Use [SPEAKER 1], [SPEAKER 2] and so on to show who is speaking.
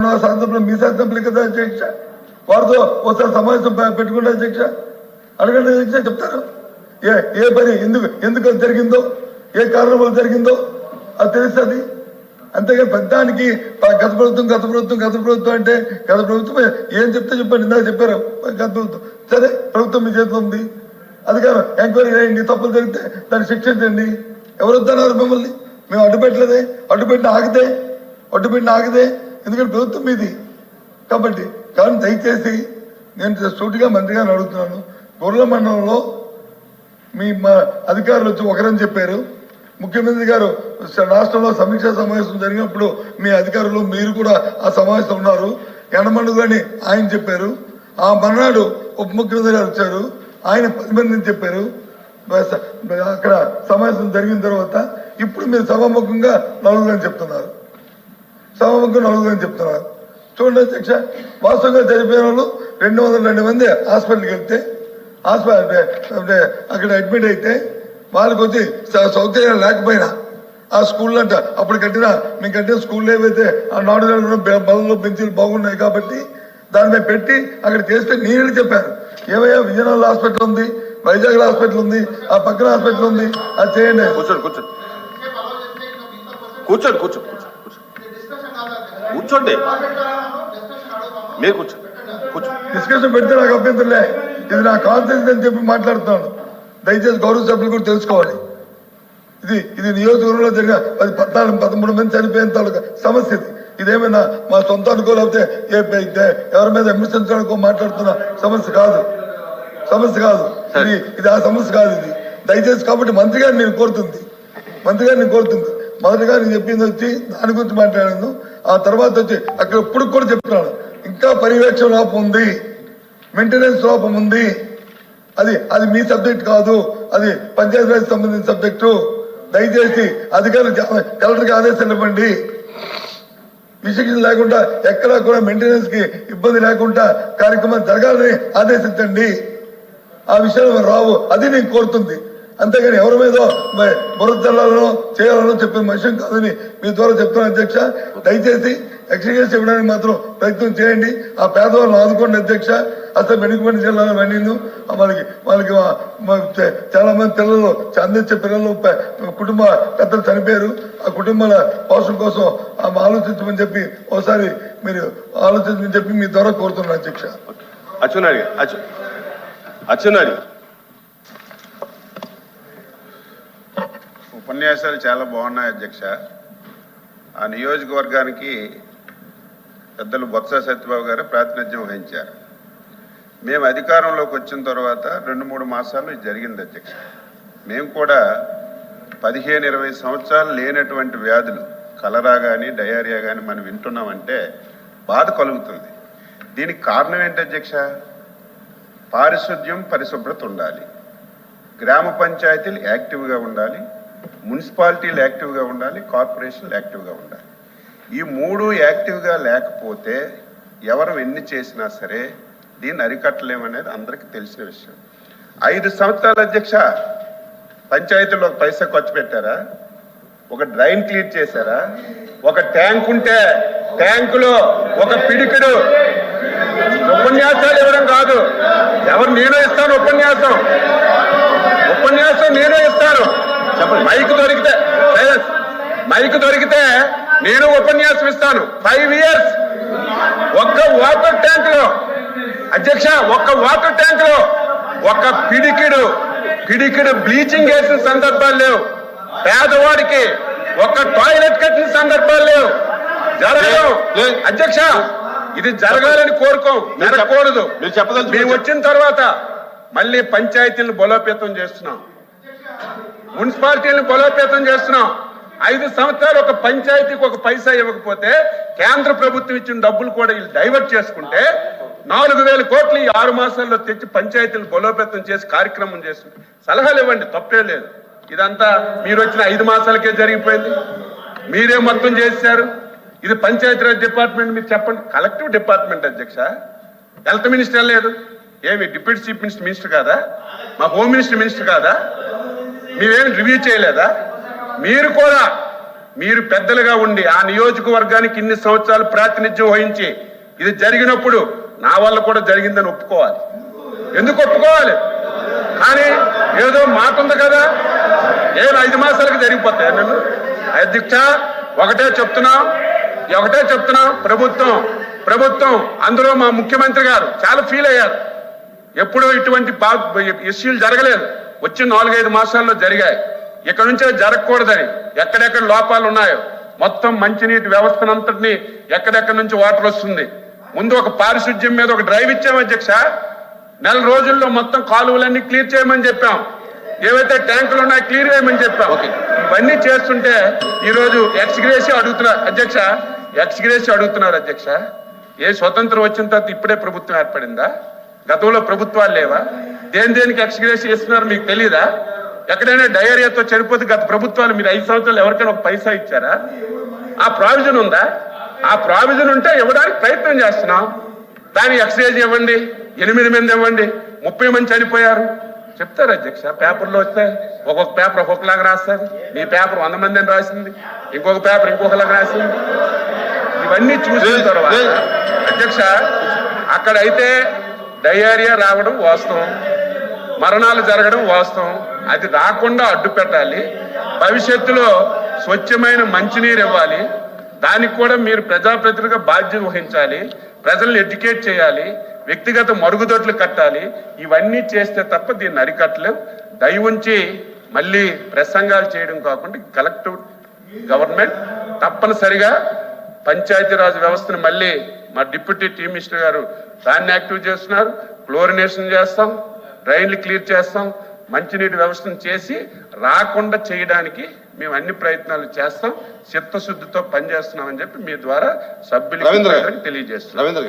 [SPEAKER 1] శాసనసభ్యులు మీ శాసనసభ్యులు కదా అధ్యక్ష, వారితో ఒకసారి సమావేశం పెట్టుకుంటే అధ్యక్ష, అడగండి అధ్యక్ష, చెప్తారు ఏ పని ఎందుకు జరిగిందో, ఏ కారణం వల్ల జరిగిందో అది తెలుస్తుంది. అంతేగాని పెద్దానికి గత ప్రభుత్వం అంటే గత ప్రభుత్వం ఏం చెప్తే చెప్పండి, ఇందాక చెప్పారు గత ప్రభుత్వం. సరే, ప్రభుత్వం మీ చేతిలో ఉంది, అధికారం ఎంక్వైరీ చేయండి, తప్పులు జరిగితే దాన్ని శిక్షించండి. ఎవరు వద్దన్నారు మిమ్మల్ని? మేము అడ్డుపెట్టిన ఆగితే ఎందుకంటే ప్రభుత్వం మీది కాబట్టి. కానీ దయచేసి నేను సూటిగా మంత్రి గారిని అడుగుతున్నాను, గొర్రెల మండలంలో మా అధికారులు వచ్చి ఒకరని చెప్పారు. ముఖ్యమంత్రి గారు రాష్ట్రంలో సమీక్షా సమావేశం జరిగినప్పుడు మీ అధికారులు మీరు కూడా ఆ సమావేశం ఉన్నారు. ఎండమండు అని ఆయన చెప్పారు. ఆ మర్నాడు ఉప ముఖ్యమంత్రి గారు వచ్చారు, ఆయన 10 మందిని చెప్పారు. అక్కడ సమావేశం జరిగిన తర్వాత ఇప్పుడు మీరు సభాముఖంగా నలుగురని చెప్తున్నారు. చూడండి అధ్యక్ష, వాస్తవంగా చనిపోయిన వాళ్ళు 202 మంది హాస్పిటల్కి వెళ్తే అక్కడ అడ్మిట్ అయితే వాళ్ళకి వచ్చి సౌకర్యం లేకపోయినా ఆ స్కూల్లో అంట అప్పుడు మేము కట్టిన స్కూల్లో ఏవైతే ఆ నాడు బలంలో బెంచీలు బాగున్నాయి కాబట్టి దాని మీద పెట్టి అక్కడ చేస్తే నేను చెప్పాను, ఏమయ్యా విజయనగరం హాస్పిటల్ ఉంది, వైజాగ్ హాస్పిటల్ ఉంది, ఆ పక్కన హాస్పిటల్ ఉంది, అది చేయండి.
[SPEAKER 2] కూర్చోండి, మీరు
[SPEAKER 1] డిస్కషన్ పెడితే నాకు అభ్యంతరలే. ఇది నా కాన్ఫిడెన్స్ అని చెప్పి మాట్లాడుతున్నాను. దయచేసి గౌరవ సభ్యులు కూడా తెలుసుకోవాలి. ఇది నియోజకవర్గంలో జరిగిన 13 మంది చనిపోయిన తాలూకా సమస్య. ఇదేమైనా మా సొంత అనుకోలేకపోతే ఎవరి మీద విమర్శించడానికో మాట్లాడుతున్న సమస్య కాదు. ఇది ఆ సమస్య కాదు. ఇది దయచేసి కాబట్టి మంత్రి గారిని నేను కోరుతుంది. మొదటిగా నేను చెప్పింది వచ్చి దాని గురించి మాట్లాడాను. ఆ తర్వాత వచ్చి అక్కడ ఇప్పుడు కూడా చెప్తున్నాను, ఇంకా పర్యవేక్షణ లోపం ఉంది, మెయింటెనెన్స్ లోపం ఉంది. అది మీ సబ్జెక్ట్ కాదు, అది పంచాయతీరాజ్ సంబంధించిన సబ్జెక్టు. దయచేసి అధికారులు కలెక్టర్కి ఆదేశాలు ఇవ్వండి. విశిక్షణ లేకుండా ఎక్కడా కూడా మెయింటెనెన్స్ కి ఇబ్బంది లేకుండా కార్యక్రమం జరగాలని ఆదేశించండి. ఆ విషయాలు రావు, అది నేను కోరుతుంది. అంతేగాని ఎవరి మీద బురద చల్లాలనో చేయాలనో చెప్పిన విషయం కాదని మీ ద్వారా చెప్తున్నాను అధ్యక్ష. దయచేసి ఎక్స్గ్రేస్ ఇవ్వడానికి మాత్రం ప్రయత్నం చేయండి. ఆ పేదవాళ్ళని ఆదుకోండి అధ్యక్ష. అసలు వెనుకబడిన జిల్లాలో వెళ్ళింది వాళ్ళకి చాలా మంది పిల్లలు అందించే పిల్లలు కుటుంబ పెద్దలు చనిపోయారు. ఆ కుటుంబాల పోషణ కోసం ఆలోచించమని చెప్పి ఒకసారి మీరు ఆలోచించమని చెప్పి మీ ద్వారా కోరుతున్నాను అధ్యక్ష.
[SPEAKER 2] అచ్చునారి
[SPEAKER 3] ఉపన్యాసాలు చాలా బాగున్నాయి అధ్యక్ష. ఆ నియోజకవర్గానికి పెద్దలు బొత్స సత్యబాబు గారు ప్రాతినిధ్యం వహించారు. మేము అధికారంలోకి వచ్చిన తర్వాత 2-3 మాసాలు ఇది జరిగింది అధ్యక్ష. మేము కూడా 15-20 సంవత్సరాలు లేనటువంటి వ్యాధులు, కలరా కానీ డయేరియా కానీ మనం వింటున్నామంటే బాధ కలుగుతుంది. దీనికి కారణం ఏంటి అధ్యక్ష? పారిశుద్ధ్యం, పరిశుభ్రత ఉండాలి, గ్రామ పంచాయతీలు యాక్టివ్గా ఉండాలి, మున్సిపాలిటీలు యాక్టివ్గా ఉండాలి, కార్పొరేషన్లు యాక్టివ్గా ఉండాలి. ఈ 3 యాక్టివ్గా లేకపోతే ఎవరు ఎన్ని చేసినా సరే దీన్ని అరికట్టలేమనేది అందరికీ తెలిసిన విషయం. 5 సంవత్సరాల అధ్యక్ష పంచాయతీలో పైసా ఖర్చు పెట్టారా? ఒక డ్రైన్ క్లీన్ చేశారా? ఒక ట్యాంక్ ఉంటే ట్యాంకులో ఒక పిడికిడు ఉపన్యాసాలు ఇవ్వడం కాదు. నేనే ఇస్తాను ఉపన్యాసం నేనే ఇస్తాను. మైక్ దొరికితే నేను ఉపన్యాసం ఇస్తాను. 5 years ఒక్క వాటర్ ట్యాంక్ లో అధ్యక్ష, ఒక పిడికిడు బ్లీచింగ్ వేసిన సందర్భాలు లేవు. పేదవాడికి ఒక టాయిలెట్ కట్టిన సందర్భాలు లేవు. జరగదు అధ్యక్ష, ఇది జరగాలని జరగకూడదు. మేము వచ్చిన తర్వాత మళ్ళీ పంచాయతీలను బలోపేతం చేస్తున్నాం, మున్సిపాలిటీలను బలోపేతం చేస్తున్నాం. 5 సంవత్సరాలు ఒక పంచాయతీకి ఒక పైసా ఇవ్వకపోతే కేంద్ర ప్రభుత్వం ఇచ్చిన డబ్బులు కూడా వీళ్ళు డైవర్ట్ చేసుకుంటే 4,000 కోట్లు ఈ 6 మాసాల్లో తెచ్చి పంచాయతీలు బలోపేతం చేసి కార్యక్రమం చేస్తుంది. సలహాలు ఇవ్వండి, తప్పే లేదు. ఇదంతా మీరు వచ్చిన 5 మాసాలకే జరిగిపోయింది. మీరే మొత్తం చేశారు. ఇది పంచాయతీరాజ్ డిపార్ట్మెంట్. మీరు చెప్పండి, కలెక్టివ్ డిపార్ట్మెంట్ అధ్యక్ష. హెల్త్ మినిస్టర్ లేదు, ఏమి డిప్యూటీ చీఫ్ మినిస్టర్ కాదా? మా హోమ్ మినిస్టర్ కాదా? మేమేమి రివ్యూ చేయలేదా? మీరు పెద్దలుగా ఉండి ఆ నియోజకవర్గానికి ఇన్ని సంవత్సరాలు ప్రాతినిధ్యం వహించి ఇది జరిగినప్పుడు నా వల్ల కూడా జరిగిందని ఒప్పుకోవాలి. ఎందుకు ఒప్పుకోవాలి? కానీ ఏదో మాట ఉంది కదా, ఏదో 5 మాసాలకు జరిగిపోతాయి. నన్ను అధ్యక్ష ఒకటే చెప్తున్నాం, ప్రభుత్వం అందులో మా ముఖ్యమంత్రి గారు చాలా ఫీల్ అయ్యారు. ఎప్పుడూ ఇటువంటి ఇష్యూలు జరగలేదు, వచ్చిన 4-5 మాసాల్లో జరిగాయి. ఇక్కడ నుంచే జరగకూడదని ఎక్కడెక్కడ లోపాలు ఉన్నాయో మొత్తం మంచినీటి వ్యవస్థనంతటినీ ఎక్కడెక్కడి నుంచి వాటర్ వస్తుంది. ముందు ఒక పారిశుధ్యం మీద ఒక డ్రైవ్ ఇచ్చాం అధ్యక్ష. 4 రోజుల్లో మొత్తం కాలువలన్నీ క్లియర్ చేయమని చెప్పాం. ఏవైతే ట్యాంకులు ఉన్నాయో క్లియర్ చేయమని చెప్పాం. ఇవన్నీ చేస్తుంటే ఈరోజు ఎక్స్గ్రేషియో అడుగుతున్నారు అధ్యక్ష. ఏ స్వతంత్రం వచ్చిన తర్వాత ఇప్పుడే ప్రభుత్వం ఏర్పడిందా? గతంలో ప్రభుత్వాలు లేవా? దేనికి ఎక్స్గ్రేషియో ఇస్తున్నారు మీకు తెలీదా? ఎక్కడైనా డయేరియాతో చనిపోతే గత ప్రభుత్వాలు మీరు 5 సంవత్సరాలు ఎవరికైనా ఒక పైసా ఇచ్చారా? ఆ ప్రావిజన్ ఉందా? ఆ ప్రావిజన్ ఉంటే ఇవ్వడానికి ప్రయత్నం చేస్తున్నాం. దాని ఎక్స్గ్రేషియో ఇవ్వండి, 8 మంది ఇవ్వండి, 30 మంది చనిపోయారు చెప్తారు అధ్యక్ష. పేపర్లో వస్తే ఒక్కొక్క పేపర్ ఒక్కొక్కలాగా రాస్తారు. మీ పేపర్ 100 మంది అని రాసింది, ఇంకొక పేపర్ ఇంకొకలాగా రాసింది. ఇవన్నీ చూసిన తర్వాత అధ్యక్ష అక్కడైతే డయేరియా రావడం వాస్తవం, మరణాలు జరగడం వాస్తవం. అది రాకుండా అడ్డు పెట్టాలి. భవిష్యత్తులో స్వచ్ఛమైన మంచినీరు ఇవ్వాలి. దానికి కూడా మీరు ప్రజాప్రతినిధిగా బాధ్యత వహించాలి. ప్రజల్ని ఎడ్యుకేట్ చేయాలి, వ్యక్తిగత మరుగుదొడ్లు కట్టాలి. ఇవన్నీ చేస్తే తప్ప దీన్ని అరికట్టలేం. దయ ఉంచి మళ్ళీ ప్రసంగాలు చేయడం కాకుండా కలెక్టివ్ గవర్నమెంట్ తప్పనిసరిగా పంచాయతీరాజ్ వ్యవస్థను మళ్ళీ మా డిప్యూటీ చీఫ్ మినిస్టర్ గారు దాన్ని యాక్టివ్ చేస్తున్నారు. క్లోరినేషన్ చేస్తాం, డ్రైన్లు క్లియర్ చేస్తాం, మంచినీటి వ్యవస్థను చేసి రాకుండా చేయడానికి మేము అన్ని ప్రయత్నాలు చేస్తాం. చిత్తశుద్ధితో పనిచేస్తున్నామని చెప్పి మీ ద్వారా సభ్యులకు తెలియజేస్తున్నాం.